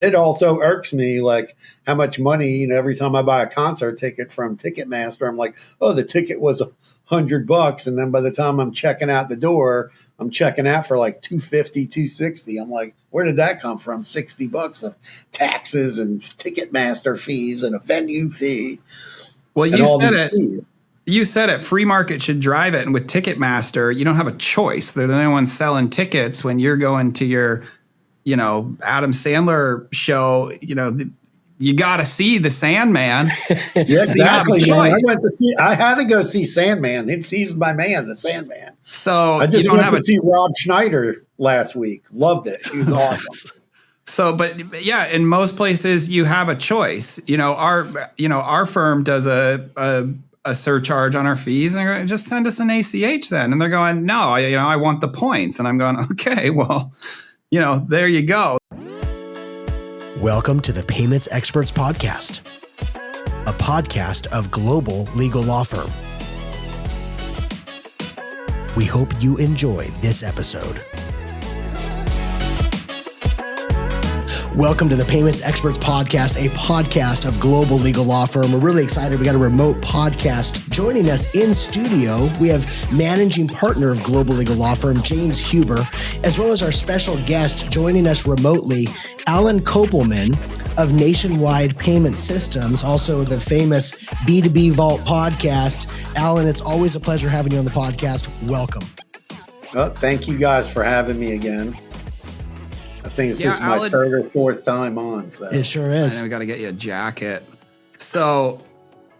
It also irks me, like how much money, every time I buy a concert ticket from Ticketmaster, I'm like, oh, the ticket was $100. And then by the time I'm checking out the door, I'm checking out for like 250, 260. I'm like, where did that come from? $60 of taxes and Ticketmaster fees and a venue fee. Well, you said it. Fees. You said it. Free market should drive it. And with Ticketmaster, you don't have a choice. They're the only ones selling tickets when you're going to your, Adam Sandler show. You got to see the Sandman. Yeah, exactly. Man. I had to go see Sandman. He's my man, the Sandman. So I just went to see Rob Schneider last week. Loved it. He was awesome. So, but yeah, in most places you have a choice. Our firm does a surcharge on our fees, and they're going, just send us an ACH then. And they're going, no, I want the points. And I'm going, okay, well, there you go. Welcome to the Payments Experts Podcast, a podcast of Global Legal Law Firm. We hope you enjoy this episode. Welcome to the Payments Experts Podcast, a podcast of Global Legal Law Firm. We're really excited. We got a remote podcast. Joining us in studio, we have managing partner of Global Legal Law Firm, James Huber, as well as our special guest joining us remotely, Alan Kopelman of Nationwide Payment Systems, also the famous B2B Vault podcast. Alan, it's always a pleasure having you on the podcast. Welcome. Well, thank you guys for having me again. I think this is my third or fourth time on. So. It sure is. I know we got to get you a jacket. So,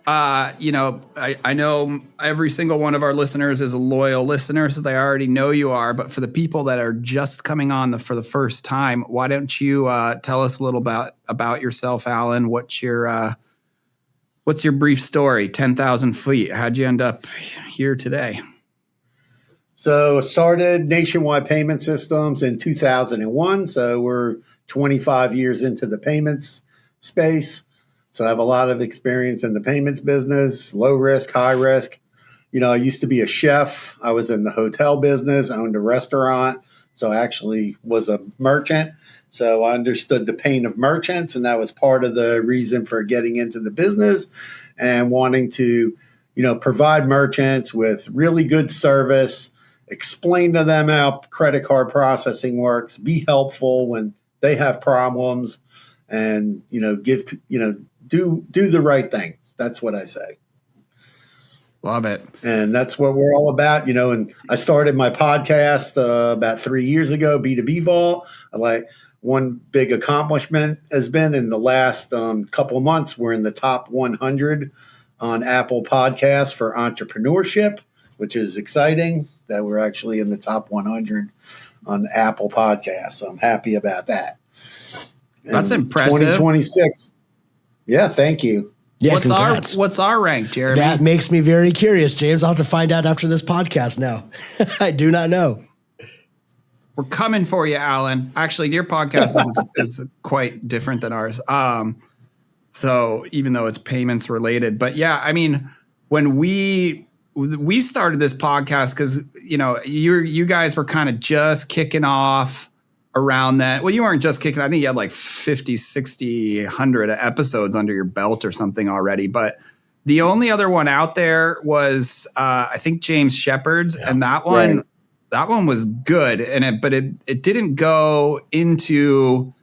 I know every single one of our listeners is a loyal listener, so they already know you are. But for the people that are just coming on for the first time, why don't you tell us a little about yourself, Alan? What's your brief story? 10,000 feet. How'd you end up here today? So started Nationwide Payment Systems in 2001. So we're 25 years into the payments space. So I have a lot of experience in the payments business, low risk, high risk. I used to be a chef. I was in the hotel business, owned a restaurant. So I actually was a merchant. So I understood the pain of merchants. And that was part of the reason for getting into the business and wanting to, provide merchants with really good service, explain to them how credit card processing works, be helpful when they have problems, and, do the right thing. That's what I say. Love it. And that's what we're all about, and I started my podcast about 3 years ago, B2B Vault. One big accomplishment has been in the last couple of months, we're in the top 100 on Apple Podcasts for entrepreneurship, which is exciting that we're actually in the top 100 on Apple Podcasts. So I'm happy about that. That's impressive. 2026. Yeah, thank you. Yeah, what's our rank, Jeremy? That makes me very curious, James. I'll have to find out after this podcast now. I do not know. We're coming for you, Alan. Actually, your podcast is quite different than ours. So even though it's payments related, but yeah, I mean, when we started this podcast because, you guys were kind of just kicking off around that. Well, you weren't just kicking. I think you had like 50, 60, 100 episodes under your belt or something already. But the only other one out there was, I think, James Shepard's. Yeah, and that one was good. But it didn't go into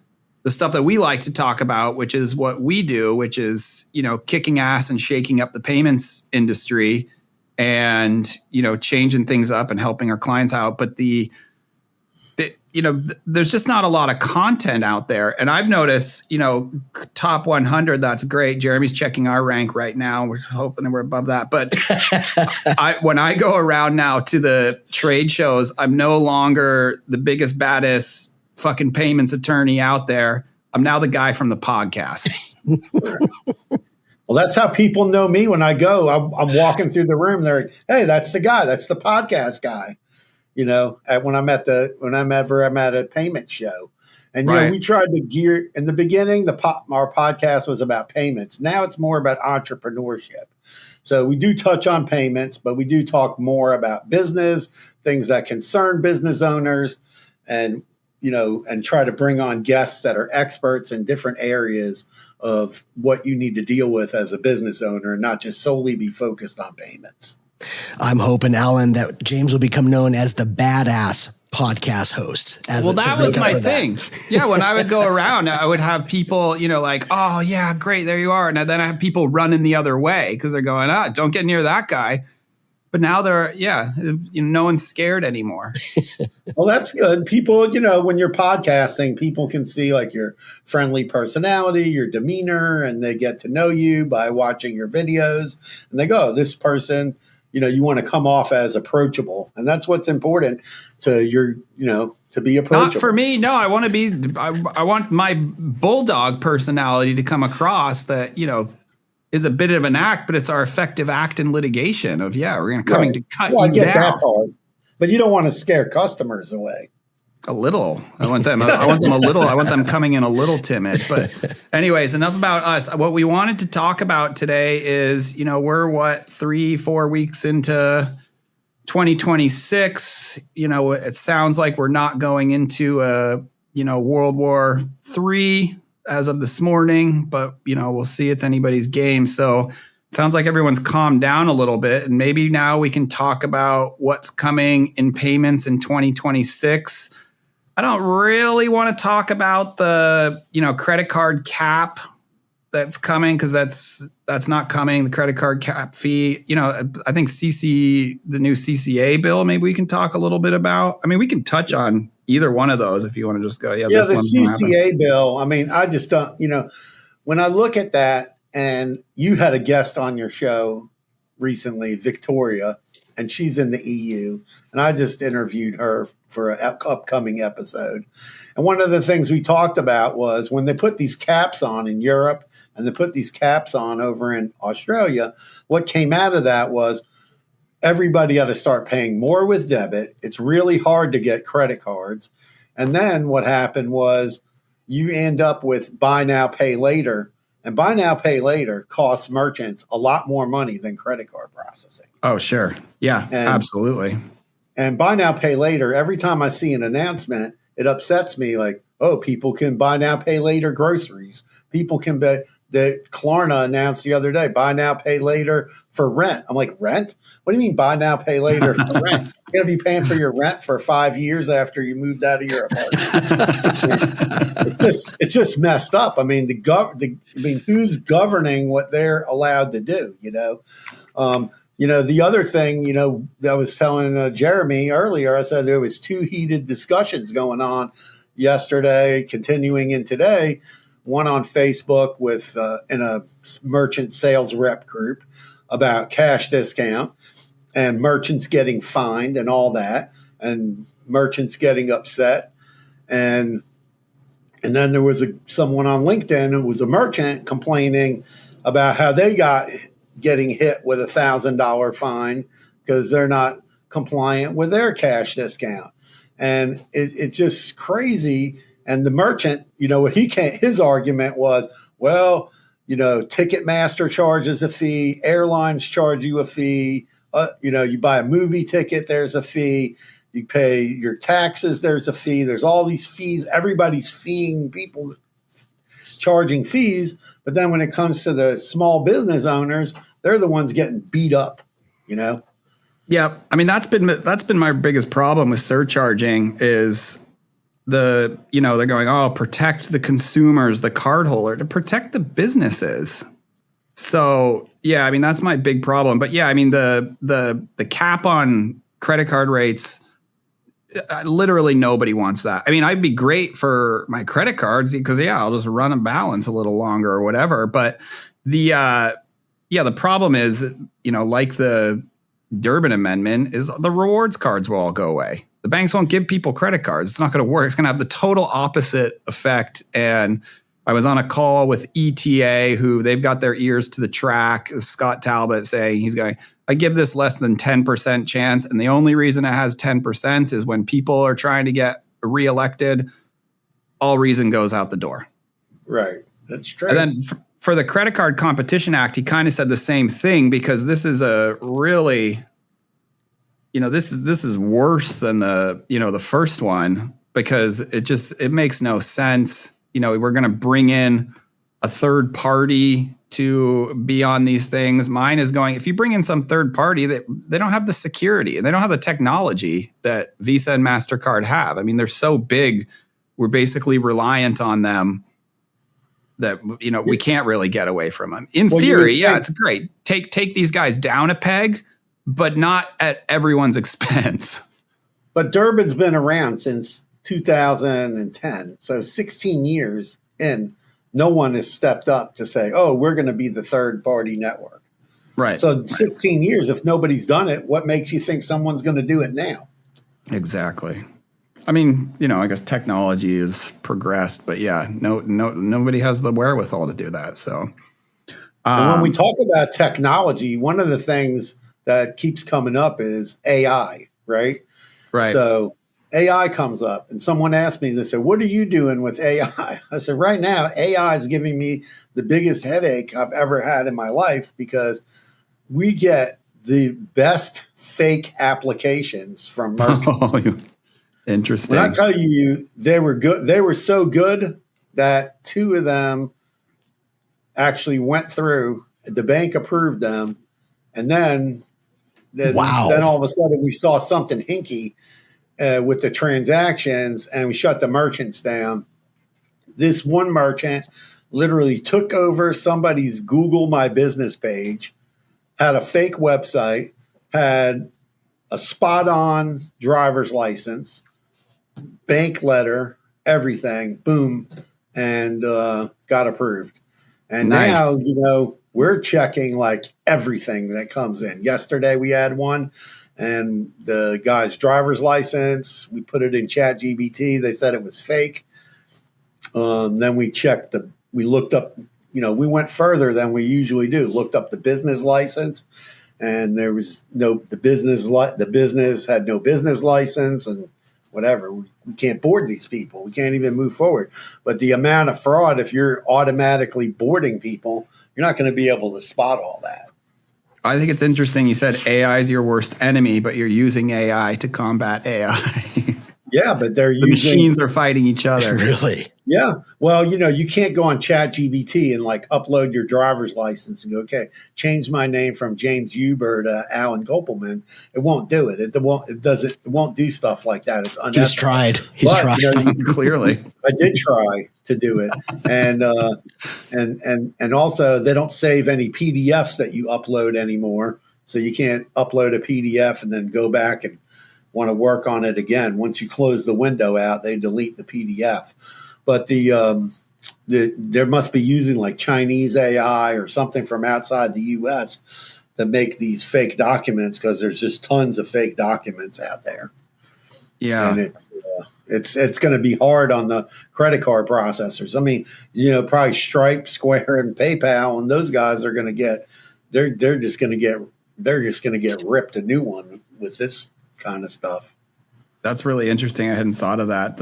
the stuff that we like to talk about, which is what we do, which is, kicking ass and shaking up the payments industry and, changing things up and helping our clients out. But there's just not a lot of content out there. And I've noticed, top 100, that's great. Jeremy's checking our rank right now. We're hoping that we're above that. But when I go around now to the trade shows, I'm no longer the biggest, baddest fucking payments attorney out there. I'm now the guy from the podcast. Well, that's how people know me when I go. I'm walking through the room. They're like, "Hey, that's the guy. That's the podcast guy." When I'm at a payment show, and right. We tried to gear in the beginning. Our podcast was about payments. Now it's more about entrepreneurship. So we do touch on payments, but we do talk more about business, things that concern business owners, and and try to bring on guests that are experts in different areas of what you need to deal with as a business owner and not just solely be focused on payments. I'm hoping, Alan, that James will become known as the badass podcast host. Well, that was my thing. Yeah, when I would go around, I would have people, like, oh, yeah, great, there you are. And then I have people running the other way because they're going, don't get near that guy. But now no one's scared anymore. Well, that's good. People, when you're podcasting, people can see like your friendly personality, your demeanor, and they get to know you by watching your videos. And they go, this person, you want to come off as approachable. And that's what's important to to be approachable. Not for me. No, I want to be, I want my bulldog personality to come across that, is a bit of an act, but it's our effective act in litigation of, we're going to coming to cut you down. I get that part, but you don't want to scare customers away. A little. I want them a little. I want them coming in a little timid. But anyways, enough about us. What we wanted to talk about today is, we're 3-4 weeks into 2026. It sounds like we're not going into a, World War III as of this morning, but we'll see. It's anybody's game. So it sounds like everyone's calmed down a little bit, and maybe now we can talk about what's coming in payments in 2026. I don't really want to talk about the, credit card cap that's coming, because that's not coming. The credit card cap fee, I think the new CCA bill, maybe we can talk a little bit about. I mean, we can touch on either one of those if you want to just go, this the one's CCA bill. I mean, I just don't, when I look at that, and you had a guest on your show recently, Victoria, and she's in the EU, and I just interviewed her for an upcoming episode. And one of the things we talked about was when they put these caps on in Europe and they put these caps on over in Australia, what came out of that was everybody had to start paying more with debit. It's really hard to get credit cards. And then what happened was you end up with buy now, pay later. And buy now, pay later costs merchants a lot more money than credit card processing. Oh, sure. Yeah, absolutely. And buy now, pay later, every time I see an announcement, it upsets me like, people can buy now, pay later groceries. People can buy. The Klarna announced the other day, buy now, pay later for rent. I'm like, rent? What do you mean buy now, pay later for rent? You're going to be paying for your rent for 5 years after you moved out of your apartment. It's just messed up. I mean, who's governing what they're allowed to do, the other thing, I was telling Jeremy earlier, I said there was 2 heated discussions going on yesterday, continuing in today. One on Facebook with in a merchant sales rep group about cash discount and merchants getting fined and all that, and merchants getting upset. And then there was someone on LinkedIn who was a merchant complaining about how they getting hit with $1,000 fine because they're not compliant with their cash discount. And it's just crazy. And the merchant, his argument was, Ticketmaster charges a fee, airlines charge you a fee, you buy a movie ticket, there's a fee, you pay your taxes, there's a fee, there's all these fees, everybody's feeing people, charging fees. But then when it comes to the small business owners, they're the ones getting beat up, Yeah. I mean, that's been my biggest problem with surcharging is they're going, protect the consumers, the cardholder, to protect the businesses. So, yeah, I mean, that's my big problem. But yeah, I mean, the cap on credit card rates, literally nobody wants that. I mean, I'd be great for my credit cards because, I'll just run a balance a little longer or whatever. But the problem is, like the Durbin Amendment, is the rewards cards will all go away. The banks won't give people credit cards. It's not going to work. It's going to have the total opposite effect. And I was on a call with ETA, who they've got their ears to the track. Scott Talbot saying I give this less than 10% chance. And the only reason it has 10% is when people are trying to get reelected, all reason goes out the door. Right. That's true. And then for the Credit Card Competition Act, he kind of said the same thing, because this is a really, this is worse than the first one. because it makes no sense. We're going to bring in a third party to be on these things. Mine is going, if you bring in some third party, they don't have the security and they don't have the technology that Visa and MasterCard have. I mean, they're so big, we're basically reliant on them that, we can't really get away from them. In theory, it's great. Take these guys down a peg, but not at everyone's expense. But Durbin's been around since 2010. So 16 years in, no one has stepped up to say, oh, we're going to be the third party network. Right. So 16 years, if nobody's done it, what makes you think someone's going to do it now? Exactly. I mean, I guess technology has progressed, but nobody has the wherewithal to do that. So when we talk about technology, one of the things that keeps coming up is AI, right? Right. So AI comes up and someone asked me, they said, what are you doing with AI? I said, right now, AI is giving me the biggest headache I've ever had in my life because we get the best fake applications from merchants. Oh, interesting. When I tell you they were good, they were so good that 2 of them actually went through, the bank approved them, and then all of a sudden we saw something hinky with the transactions, and we shut the merchants down. This one merchant literally took over somebody's Google My Business page, had a fake website, had a spot-on driver's license, bank letter, everything, boom, and got approved. And nice. Now, we're checking like everything that comes in. Yesterday we had one, and the guy's driver's license, we put it in ChatGPT. They said it was fake. Then we looked up, we went further than we usually do, looked up the business license, and there was the business had no business license and whatever. We can't board these people. We can't even move forward. But the amount of fraud, if you're automatically boarding people, you're not going to be able to spot all that. I think it's interesting. You said AI is your worst enemy, but you're using AI to combat AI. Yeah, but the machines are fighting each other. Really? Yeah. Well, you can't go on ChatGPT and like upload your driver's license and go, okay, change my name from James Huber to Alan Kopelman. It won't do it. It won't do stuff like that. It's unethical. He's tried. He's tried. Clearly. I did try to do it. And also they don't save any PDFs that you upload anymore. So you can't upload a PDF and then go back and want to work on it again. Once you close the window out, they delete the PDF. But there must be using like Chinese AI or something from outside the U.S. to make these fake documents, because there's just tons of fake documents out there. Yeah, and it's going to be hard on the credit card processors. I mean, probably Stripe, Square, and PayPal, and those guys are going to get they're just going to get ripped a new one with this kind of stuff. That's really interesting. I hadn't thought of that.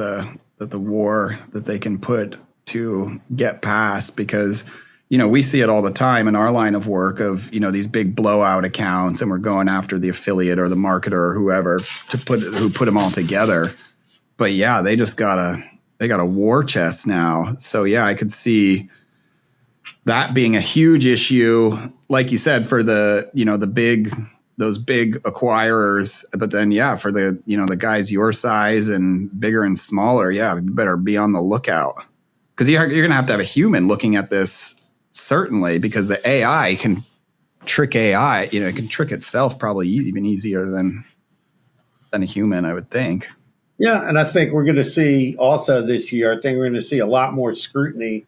The war that they can put to get past, because we see it all the time in our line of work of these big blowout accounts, and we're going after the affiliate or the marketer or whoever who put them all together. But yeah, they got a war chest now. So yeah, I could see that being a huge issue, like you said, for those big acquirers. But then, yeah, for the guys your size and bigger and smaller, yeah, you better be on the lookout, because you're going to have a human looking at this, certainly, because the AI can trick AI. It can trick itself probably even easier than a human, I would think. Yeah, and I think we're going to see also this year, I think we're going to see a lot more scrutiny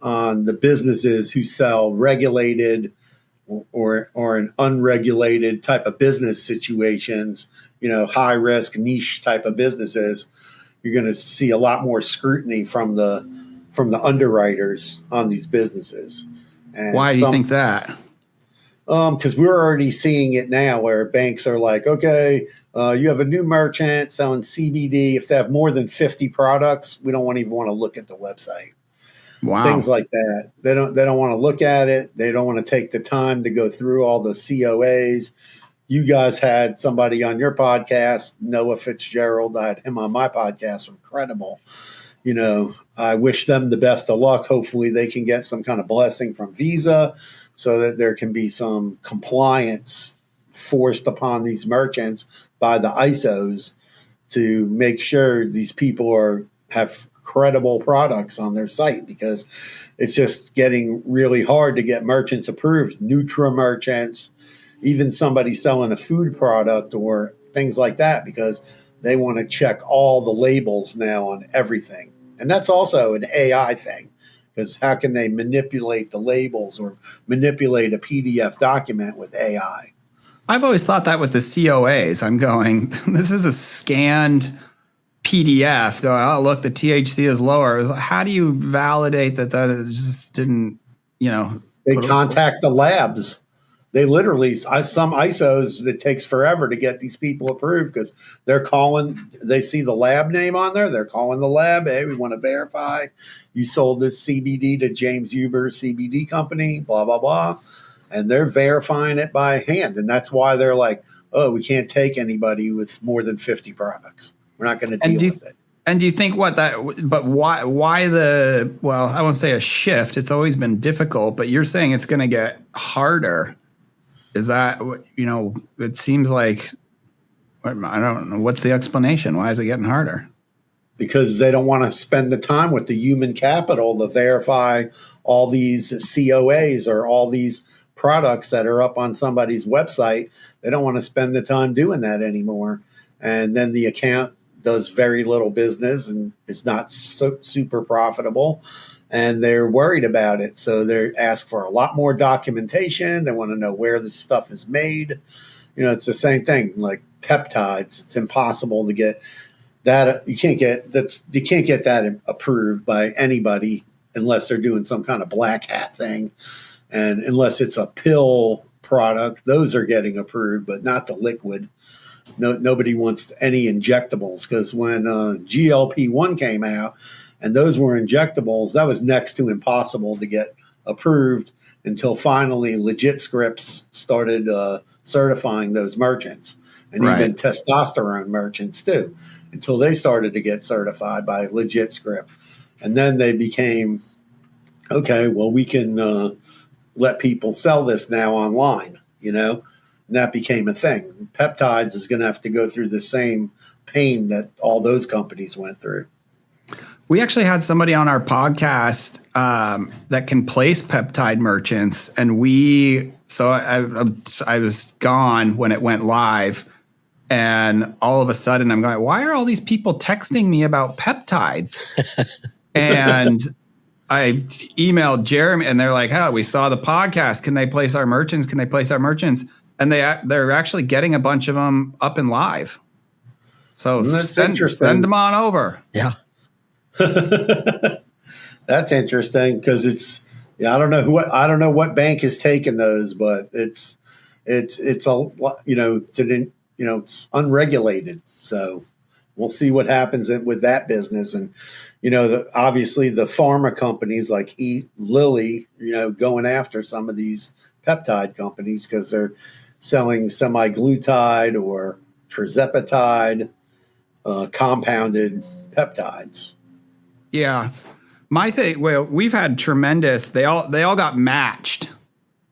on the businesses who sell regulated or an unregulated type of business situations, high risk niche type of businesses. You're going to see a lot more scrutiny from the underwriters on these businesses. And why do you think that? Because we're already seeing it now, where banks are like, okay, you have a new merchant selling CBD. If they have more than 50 products, we don't even want to look at the website. Wow. Things like that. They don't want to look at it. They don't want to take the time to go through all the COAs. you guys had somebody on your podcast, Noah Fitzgerald. I had him on my podcast. Incredible. I wish them the best of luck. Hopefully they can get some kind of blessing from Visa so that there can be some compliance forced upon these merchants by the ISOs to make sure these people have credible products on their site, because it's just getting really hard to get merchants approved, Nutra merchants, even somebody selling a food product or things like that, because they want to check all the labels now on everything. And that's also an AI thing, because how can they manipulate the labels or manipulate a PDF document with AI? I've always thought that with the COAs. I'm going, this is a scanned PDF. Going, oh, look, the THC is lower. How do you validate that just didn't, They contact the labs. They literally, some ISOs, it takes forever to get these people approved because they see the lab name on there. They're calling the lab. Hey, we want to verify you sold this CBD to James Huber CBD company, blah, blah, blah. And they're verifying it by hand. And that's why they're like, oh, we can't take anybody with more than 50 products. We're not going to deal with it. And do you think why I won't say a shift. It's always been difficult, but you're saying it's going to get harder. Is that, it seems like, I don't know. What's the explanation? Why is it getting harder? Because they don't want to spend the time with the human capital to verify all these COAs or all these products that are up on somebody's website. They don't want to spend the time doing that anymore. And then the account does very little business and is not super profitable. And they're worried about it. So they ask for a lot more documentation. They want to know where the stuff is made. It's the same thing like peptides. It's impossible to get that. You can't get that approved by anybody unless they're doing some kind of black hat thing. And unless it's a pill product, those are getting approved, but not the liquid. Nobody wants any injectables, because when GLP-1 came out, and those were injectables, that was next to impossible to get approved until finally Legit Scripts started certifying those merchants. And even testosterone merchants too, until they started to get certified by Legit Script. And then they became, okay, well, we can let people sell this now online, and that became a thing. Peptides is going to have to go through the same pain that all those companies went through. We actually had somebody on our podcast that can place peptide merchants, and I was gone when it went live, and all of a sudden I'm going, why are all these people texting me about peptides? And I emailed Jeremy, and they're like, "Oh, we saw the podcast. Can they place our merchants? Can they place our merchants?" And they're actually getting a bunch of them up and live. So send them on over. Yeah. That's interesting, because I don't know what bank has taken those, but it's unregulated. So we'll see what happens with that business. And obviously the pharma companies like Lilly, going after some of these peptide companies because they're selling semaglutide or tirzepatide, compounded peptides. Yeah. My thing, well, we've had tremendous, they all got matched.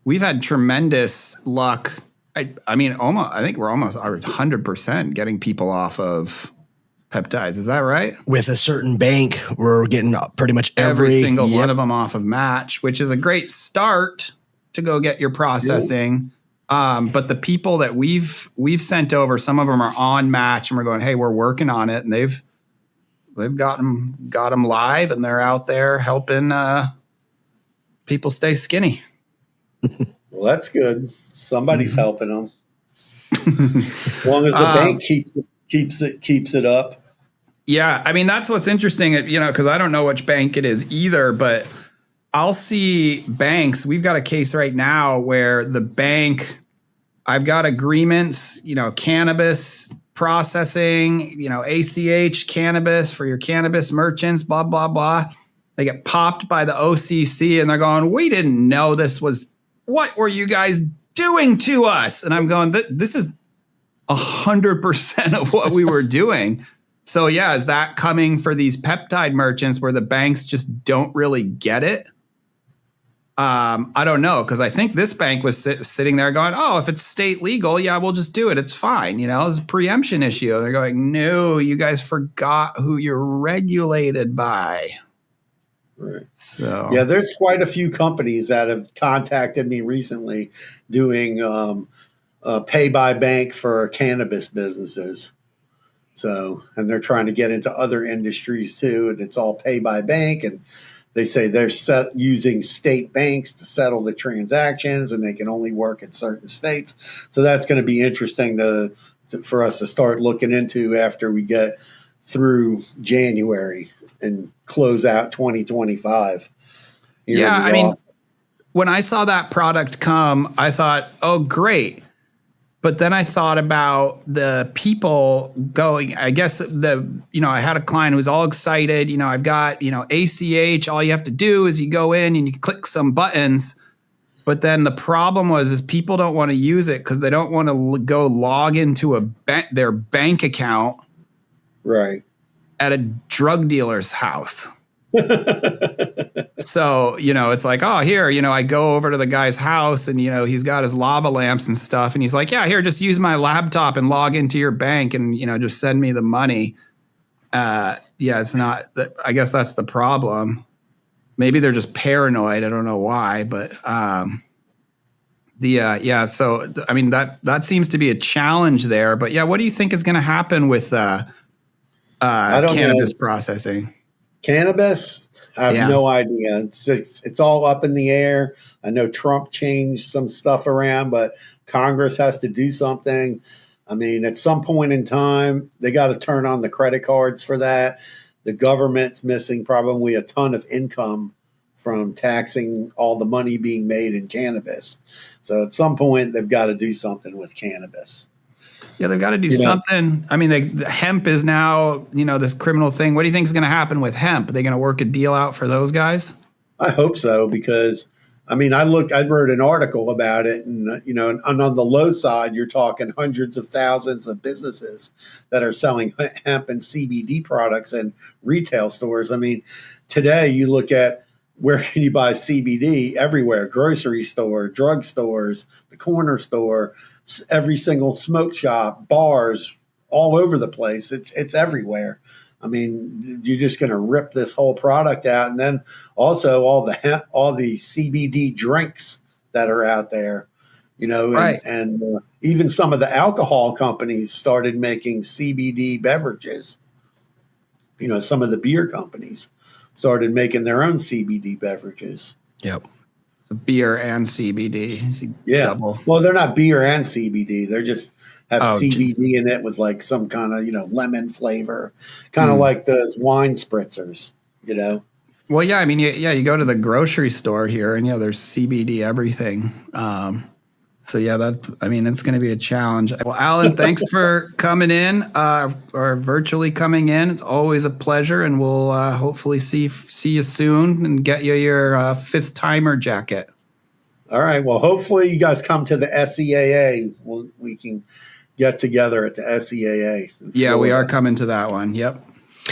We've had tremendous luck. I think we're almost 100% getting people off of peptides. Is that right? With a certain bank, we're getting pretty much every single one of them off of match, which is a great start to go get your processing. But the people that we've sent over, some of them are on match, and we're going, hey, we're working on it. And they've got them live, and they're out there helping people stay skinny. Well, that's good. Somebody's helping them. As long as the bank keeps it up. Yeah, I mean, that's what's interesting, because I don't know which bank it is either, but I'll see banks. We've got a case right now where the bank, I've got agreements, cannabis processing, ACH cannabis for your cannabis merchants, blah, blah, blah. They get popped by the OCC, and they're going, we didn't know this was, what were you guys doing to us? And I'm going, this is 100% of what we were doing. So yeah, is that coming for these peptide merchants where the banks just don't really get it? I don't know, because I think this bank was sitting there going, oh, if it's state legal, yeah, we'll just do it. It's fine. It's a preemption issue. They're going, no, you guys forgot who you're regulated by. Right. So yeah, there's quite a few companies that have contacted me recently doing pay by bank for cannabis businesses. So, and they're trying to get into other industries too, and it's all pay by bank, and they say they're using state banks to settle the transactions, and they can only work in certain states. So that's going to be interesting for us to start looking into after we get through January and close out 2025. Yeah, I mean, when I saw that product come, I thought, oh, great. But then I thought about the people going, I guess I had a client who was all excited. I've got, ACH. All you have to do is you go in and you click some buttons. But then the problem is people don't want to use it because they don't want to go log into their bank account. Right. At a drug dealer's house. So, it's like, oh, here, I go over to the guy's house and, he's got his lava lamps and stuff. And he's like, yeah, here, just use my laptop and log into your bank and, just send me the money. It's not, I guess that's the problem. Maybe they're just paranoid. I don't know why, but so, I mean, that seems to be a challenge there. But yeah, what do you think is going to happen with cannabis processing? Cannabis? I have no idea. It's all up in the air. I know Trump changed some stuff around, but Congress has to do something. I mean, at some point in time, they got to turn on the credit cards for that. The government's missing probably a ton of income from taxing all the money being made in cannabis. So at some point, they've got to do something with cannabis. Yeah, they've got to do something. I mean, the hemp is now, this criminal thing. What do you think is going to happen with hemp? Are they going to work a deal out for those guys? I hope so, because, I mean, I wrote an article about it, and, and on the low side, you're talking hundreds of thousands of businesses that are selling hemp and CBD products in retail stores. I mean, today you look at where can you buy CBD? Everywhere, grocery store, drug stores, the corner store, every single smoke shop, bars, all over the place. It's everywhere. I mean, you're just going to rip this whole product out, and then also all the CBD drinks that are out there, right. and even some of the alcohol companies started making CBD beverages. Some of the beer companies started making their own CBD beverages. Yep. So beer and CBD. Yeah. Double. Well, they're not beer and CBD. They're just have CBD in it with like some kind of, lemon flavor, kind of like those wine spritzers, Well, yeah. I mean, you go to the grocery store here and, there's CBD everything. So yeah, it's going to be a challenge. Well, Alan, thanks for coming in, or virtually coming in. It's always a pleasure, and we'll hopefully see you soon and get you your fifth timer jacket. All right. Well, hopefully you guys come to the SEAA. We can get together at the SEAA. Yeah, we are coming to that one. Yep.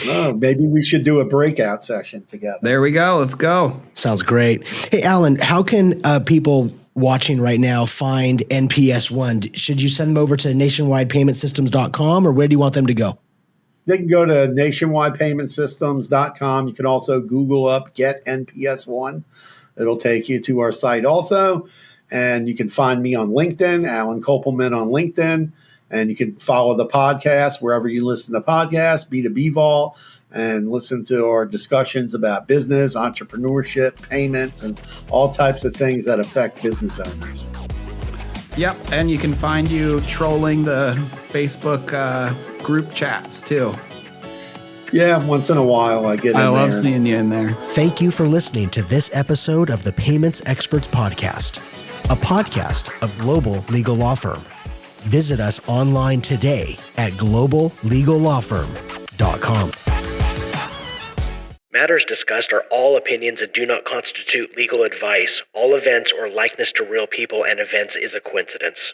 Oh, maybe we should do a breakout session together. There we go. Let's go. Sounds great. Hey, Alan, how can people watching right now find NPS1? Should you send them over to nationwidepaymentsystems.com, or where do you want them to go? They can go to nationwidepaymentsystems.com. You can also Google up Get NPS1. It'll take you to our site also. And you can find me on LinkedIn, Alan Kopelman on LinkedIn. And you can follow the podcast wherever you listen to podcasts, B2B Vault, and listen to our discussions about business, entrepreneurship, payments, and all types of things that affect business owners. Yep. And you can find you trolling the Facebook group chats too. Yeah, once in a while I get in there. I love seeing you in there. Thank you for listening to this episode of the Payments Experts Podcast, a podcast of Global Legal Law Firm. Visit us online today at globallegallawfirm.com. matters discussed are all opinions and do not constitute legal advice. All events or likeness to real people and events is a coincidence.